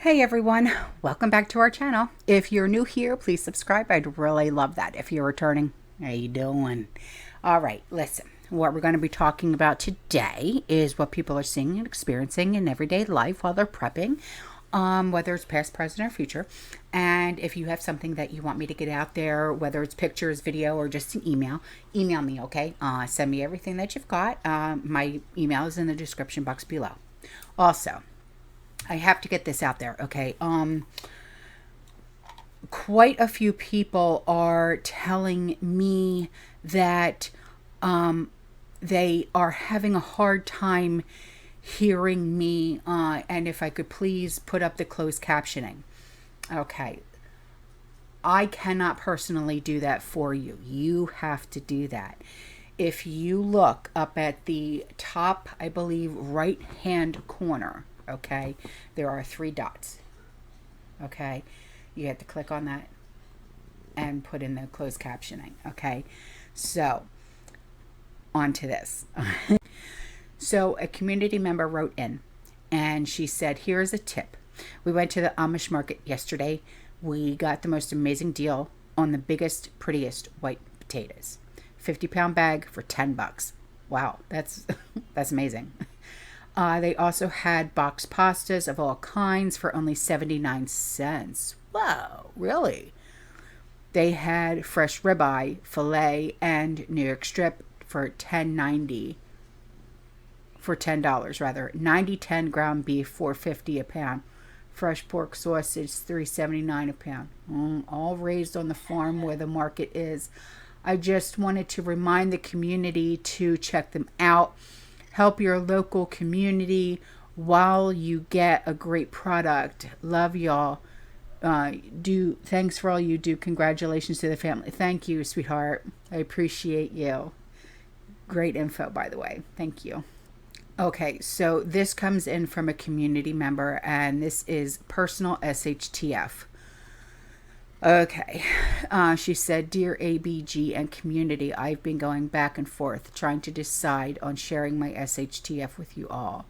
Hey everyone, welcome back to our channel. If you're new here, please subscribe. I'd really love that. If you're returning, how you doing? All right, listen. What we're going to be talking about today is what people are seeing and experiencing in everyday life while they're prepping, whether it's past, present, or future. And if you have something that you want me to get out there, whether it's pictures, video, or just an email me, okay? Send me everything that you've got. My email is in the description box below. Also, I have to get this out there, okay? Quite a few people are telling me that they are having a hard time hearing me, and if I could please put up the closed captioning. Okay. I cannot personally do that for you. You have to do that. If you look up at the top, I believe, right-hand corner, okay, there are 3 dots. Okay, you have to click on that and put in the closed captioning. Okay, so on to this. So a community member wrote in and she said, here's a tip. We went to the Amish market yesterday. We got the most amazing deal on the biggest, prettiest white potatoes. 50-pound bag for $10. Wow, that's amazing. They also had boxed pastas of all kinds for only 79 cents. Wow, really? They had fresh ribeye, filet, and New York strip for $10.90. For $10 rather. 90-10 ground beef, $4.50 a pound. Fresh pork sausage, $3.79 a pound. All raised on the farm where the market is. I just wanted to remind the community to check them out. Help your local community while you get a great product. Love y'all. Thanks for all you do. Congratulations to the family. Thank you, sweetheart. I appreciate you. Great info, by the way. Thank you. Okay, so this comes in from a community member, and this is personal SHTF. Okay, she said, Dear ABG and community, I've been going back and forth trying to decide on sharing my SHTF with you all.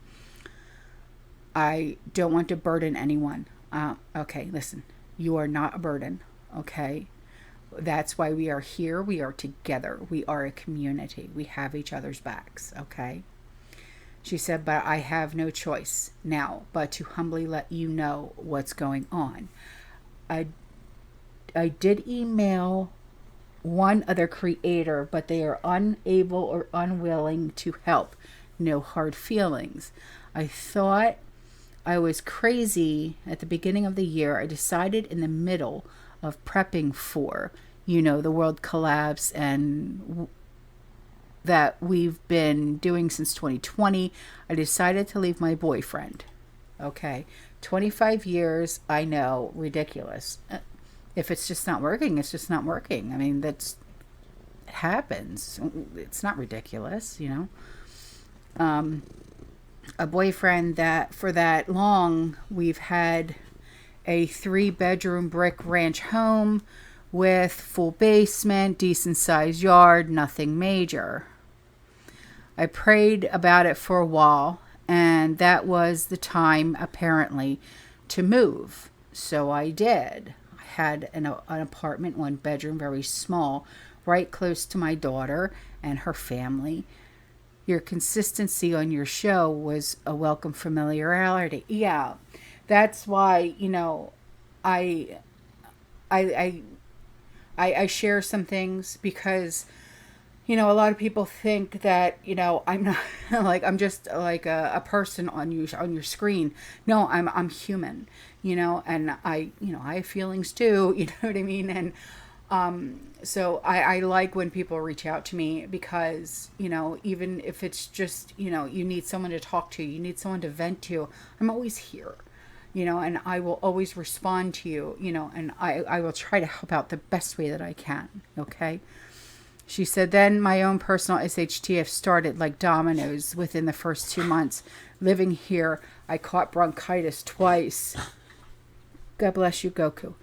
I don't want to burden anyone. Okay, listen, you are not a burden, okay? That's why we are here. We are together. We are a community. We have each other's backs, okay? She said, but I have no choice now but to humbly let you know what's going on. I did email one other creator, but they are unable or unwilling to help. No hard feelings. I thought I was crazy at the beginning of the year. I decided in the middle of prepping for, the world collapse and that we've been doing since 2020. I decided to leave my boyfriend. Okay. 25 years, I know, ridiculous. If it's just not working, it's just not working. I mean, it happens. It's not ridiculous, A boyfriend that for that long, we've had a 3-bedroom brick ranch home with full basement, decent sized yard, nothing major. I prayed about it for a while, and that was the time, apparently, to move. So I did. Had an apartment, 1 bedroom, very small, right close to my daughter and her family. Your consistency on your show was a welcome familiarity. Yeah, that's why, I share some things because, a lot of people think that, I'm not I'm just like a person on your screen. No, I'm human, and I have feelings too, you know what I mean? And so I like when people reach out to me because, even if it's just, you need someone to talk to, you need someone to vent to, I'm always here. And I will always respond to you, and I will try to help out the best way that I can. Okay. She said, then my own personal SHTF started like dominoes within the first 2 months. Living here, I caught bronchitis twice. God bless you, Goku.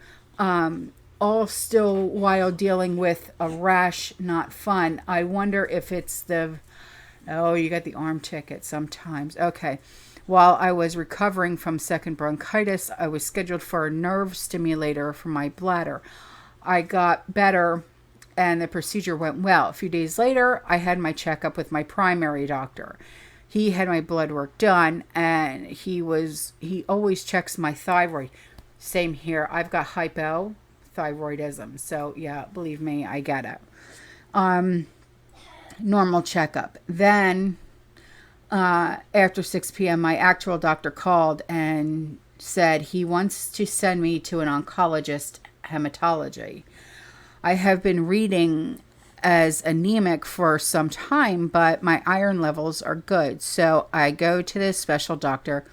All still while dealing with a rash, not fun. I wonder if it's you got the arm ticket sometimes. Okay. While I was recovering from second bronchitis, I was scheduled for a nerve stimulator for my bladder. I got better and the procedure went well. A few days later, I had my checkup with my primary doctor. He had my blood work done, and he always checks my thyroid. Same here. I've got hypothyroidism. So yeah, believe me, I get it. Normal checkup. Then after 6 p.m., my actual doctor called and said he wants to send me to an oncologist, hematology. I have been reading as anemic for some time, but my iron levels are good. So I go to this special doctor.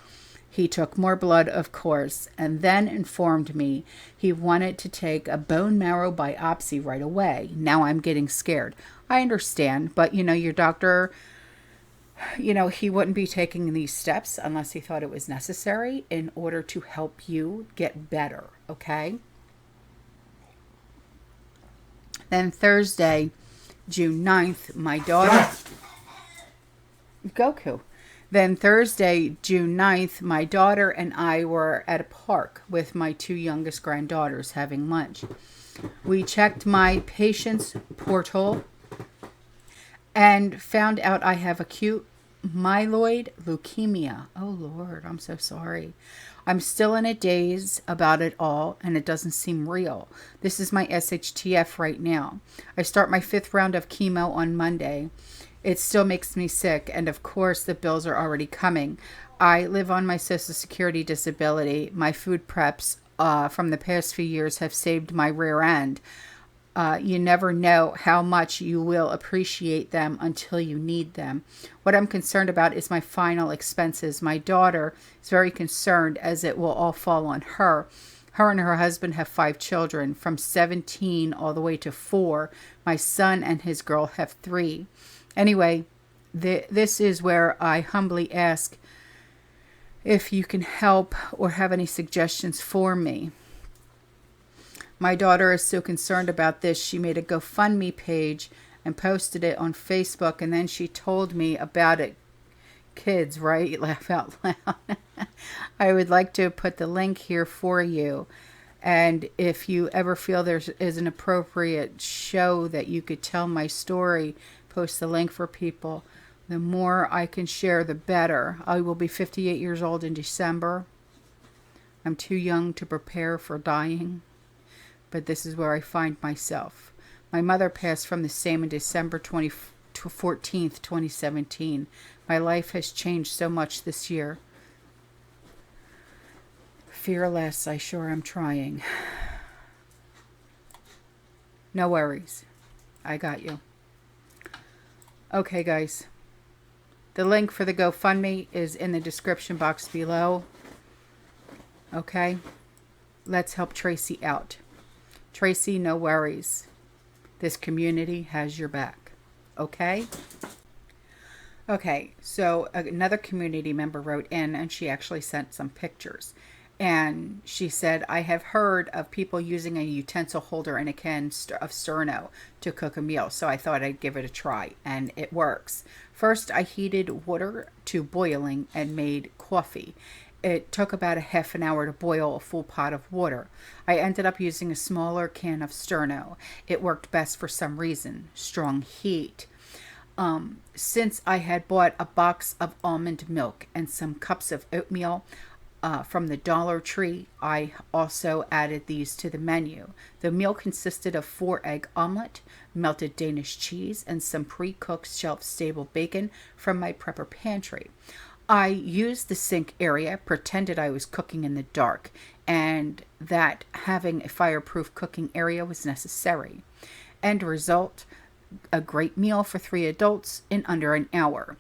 He took more blood, of course, and then informed me he wanted to take a bone marrow biopsy right away. Now I'm getting scared. I understand, but your doctor, he wouldn't be taking these steps unless he thought it was necessary in order to help you get better, okay? Then Thursday, June 9th, my daughter... Goku. Then Thursday, June 9th, my daughter and I were at a park with my two youngest granddaughters having lunch. We checked my patient's portal and found out I have acute myeloid leukemia. Oh, Lord, I'm so sorry. I'm still in a daze about it all, and it doesn't seem real. This is my shtf right now. I start my 5th round of chemo on Monday. It still makes me sick, and of course the bills are already coming. I live on my Social Security disability. My food preps from the past few years have saved my rear end. You never know how much you will appreciate them until you need them. What I'm concerned about is my final expenses. My daughter is very concerned as it will all fall on her. Her and her husband have 5 children, from 17 all the way to 4. My son and his girl have 3. Anyway, this is where I humbly ask if you can help or have any suggestions for me. My daughter is so concerned about this, she made a GoFundMe page and posted it on Facebook, and then she told me about it. Kids, right? Laugh out loud. I would like to put the link here for you. And if you ever feel there is an appropriate show that you could tell my story, post the link for people. The more I can share, the better. I will be 58 years old in December. I'm too young to prepare for dying, but this is where I find myself. My mother passed from the same in December 14th, 2017. My life has changed so much this year. Fearless, I sure am trying. No worries. I got you. Okay, guys. The link for the GoFundMe is in the description box below. Okay? Let's help Tracy out. Tracy, no worries. This community has your back. Okay? Okay, so another community member wrote in, and she actually sent some pictures. And she said, I have heard of people using a utensil holder and a can of sterno to cook a meal, so I thought I'd give it a try, and it works. First, I heated water to boiling and made coffee. It took about a half an hour to boil a full pot of water. I ended up using a smaller can of sterno. It worked best for some reason. Strong heat. Since I had bought a box of almond milk and some cups of oatmeal from the Dollar Tree, I also added these to the menu. The meal consisted of 4-egg omelet, melted Danish cheese, and some pre-cooked shelf-stable bacon from my prepper pantry. I used the sink area, pretended I was cooking in the dark, and that having a fireproof cooking area was necessary. End result, a great meal for 3 adults in under an hour.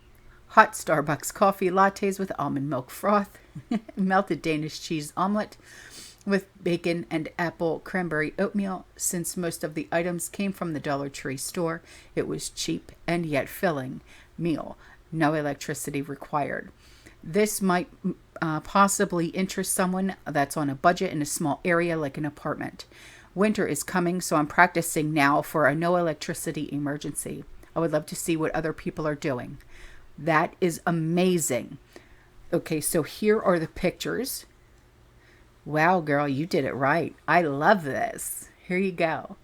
Hot Starbucks coffee lattes with almond milk froth, melted Danish cheese omelet with bacon and apple cranberry oatmeal. Since most of the items came from the Dollar Tree store, it was cheap and yet filling meal. No electricity required. This might possibly interest someone that's on a budget in a small area like an apartment. Winter is coming, so I'm practicing now for a no electricity emergency. I would love to see what other people are doing. That is amazing. Okay, so here are the pictures. Wow, girl, you did it right. I love this. Here you go.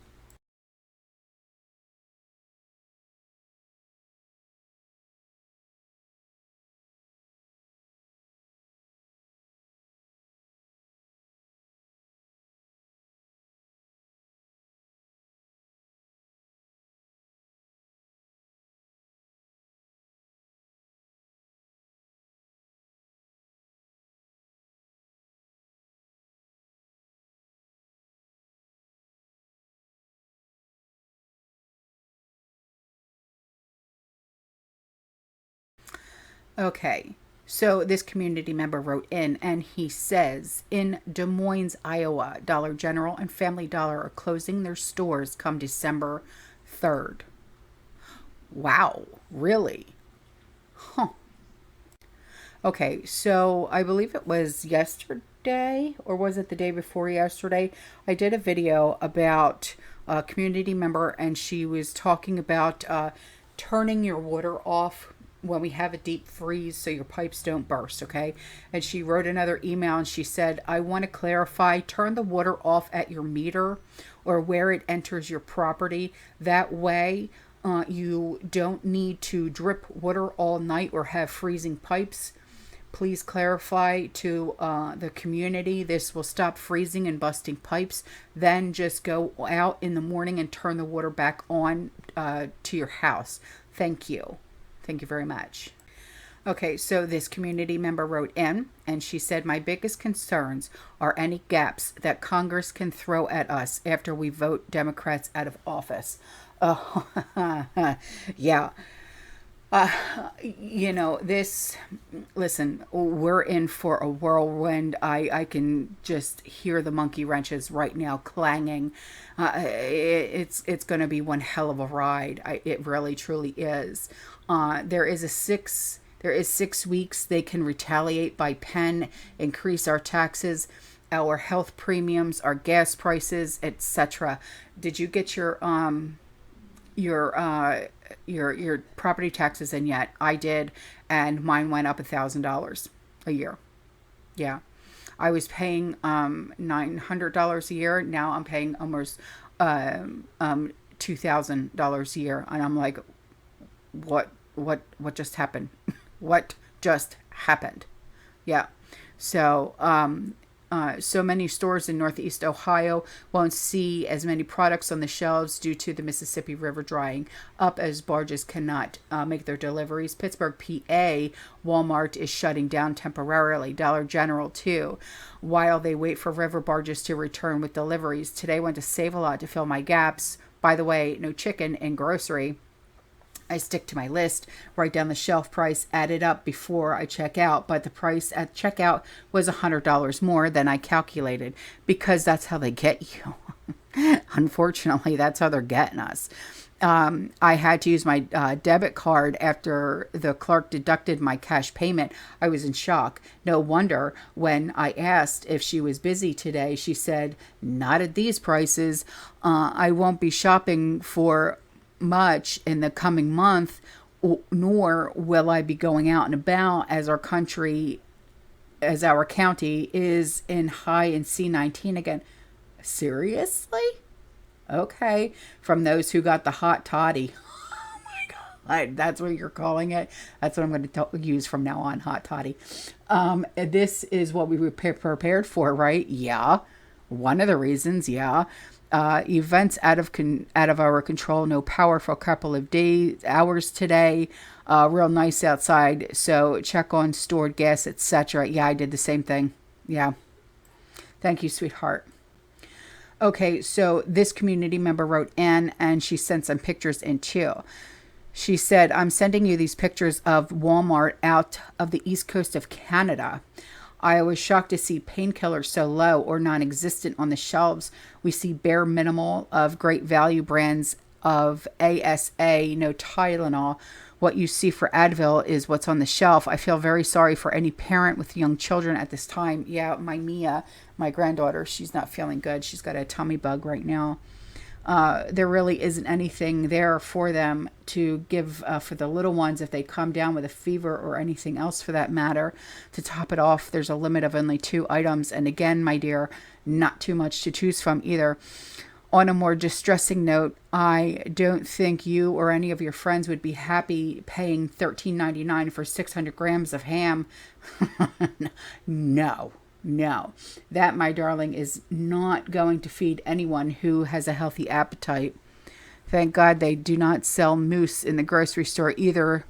Okay. So this community member wrote in and he says in Des Moines, Iowa, Dollar General and Family Dollar are closing their stores come December 3rd. Wow, really? Huh. Okay, so I believe it was yesterday or was it the day before yesterday? I did a video about a community member and she was talking about turning your water off when we have a deep freeze so your pipes don't burst, okay? And she wrote another email and she said, I want to clarify, turn the water off at your meter or where it enters your property. That way you don't need to drip water all night or have freezing pipes. Please clarify to the community. This will stop freezing and busting pipes. Then just go out in the morning and turn the water back on to your house. Thank you. Thank you very much. Okay, so this community member wrote in and she said, my biggest concerns are any gaps that Congress can throw at us after we vote Democrats out of office. Oh, yeah. This, listen, we're in for a whirlwind. I can just hear the monkey wrenches right now clanging. It's going to be one hell of a ride. It really, truly is. There is 6 weeks they can retaliate by pen, increase our taxes, our health premiums, our gas prices, etc. Did you get your property taxes in yet? I did, and mine went up $1,000 a year. Yeah, I was paying $900 a year. Now I'm paying almost $2,000 a year, and I'm like, what just happened? What just happened? Yeah. So so many stores in Northeast Ohio won't see as many products on the shelves due to the Mississippi River drying up as barges cannot make their deliveries. Pittsburgh, PA, Walmart is shutting down temporarily. Dollar General, too, while they wait for river barges to return with deliveries. Today went to Save A Lot to fill my gaps. By the way, no chicken in grocery. I stick to my list, write down the shelf price, add it up before I check out, but the price at checkout was $100 more than I calculated because that's how they get you. Unfortunately, that's how they're getting us. I had to use my debit card after the clerk deducted my cash payment. I was in shock. No wonder when I asked if she was busy today, she said, not at these prices. I won't be shopping for much in the coming month, nor will I be going out and about as our county is in high in C19 again. Seriously? Okay. From those who got the hot toddy. Oh my God. That's what you're calling it. That's what I'm going to use from now on, hot toddy. This is what we were prepared for, right? Yeah. One of the reasons, yeah. Events out of our control. No power for a couple of hours today. Real nice outside. So check on stored gas, etc. Yeah, I did the same thing. Yeah. Thank you, sweetheart. Okay, so this community member wrote in and she sent some pictures in too. She said, I'm sending you these pictures of Walmart out of the east coast of Canada. I was shocked to see painkillers so low or non-existent on the shelves. We see bare minimal of great value brands of ASA, no Tylenol. What you see for Advil is what's on the shelf. I feel very sorry for any parent with young children at this time. Yeah, my Mia, my granddaughter, she's not feeling good. She's got a tummy bug right now. There really isn't anything there for them to give for the little ones if they come down with a fever or anything else for that matter. To top it off, there's a limit of only 2 items. And again, my dear, not too much to choose from either. On a more distressing note, I don't think you or any of your friends would be happy paying $13.99 for 600 grams of ham. No, no. That, my darling, is not going to feed anyone who has a healthy appetite. Thank God they do not sell moose in the grocery store either,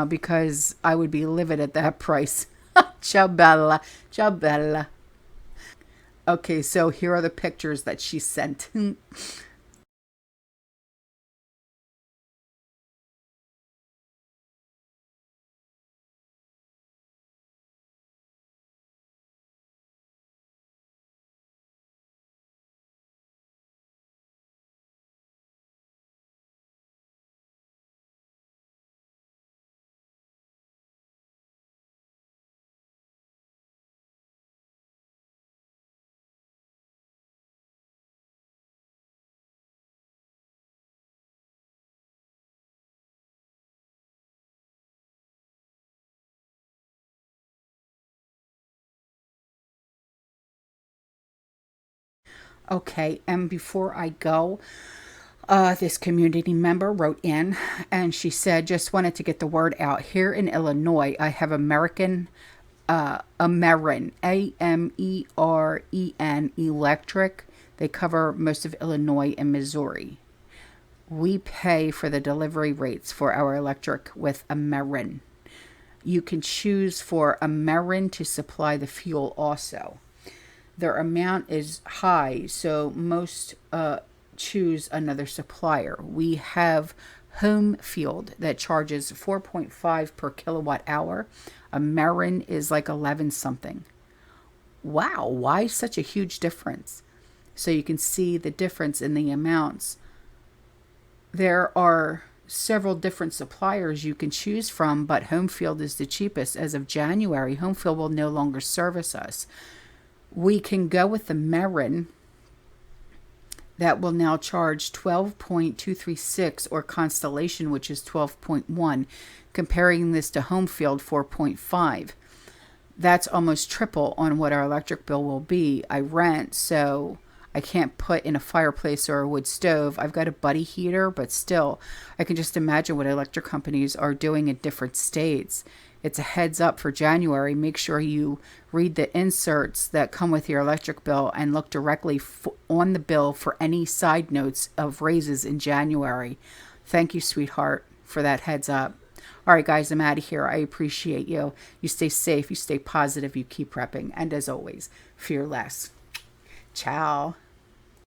because I would be livid at that price. Ciao bella, ciao bella. Okay, so here are the pictures that she sent. Okay, and before I go, this community member wrote in and she said, just wanted to get the word out. Here in Illinois, I have Ameren, Ameren Electric. They cover most of Illinois and Missouri. We pay for the delivery rates for our electric with Ameren. You can choose for Ameren to supply the fuel also. Their amount is high, so most choose another supplier. We have Home Field that charges 4.5 per kilowatt hour. Ameren is like 11 something. Wow, why such a huge difference? So you can see the difference in the amounts. There are several different suppliers you can choose from, but Home Field is the cheapest. As of January, Home Field will no longer service us. We can go with the Ameren that will now charge 12.236, or Constellation, which is 12.1, comparing this to Home Field 4.5. That's almost triple on what our electric bill will be. I rent, so I can't put in a fireplace or a wood stove. I've got a buddy heater, but still, I can just imagine what electric companies are doing in different states. It's a heads up for January. Make sure you read the inserts that come with your electric bill and look directly on the bill for any side notes of raises in January. Thank you, sweetheart, for that heads up. All right, guys, I'm out of here. I appreciate you. You stay safe. You stay positive. You keep prepping. And as always, fear less. Ciao.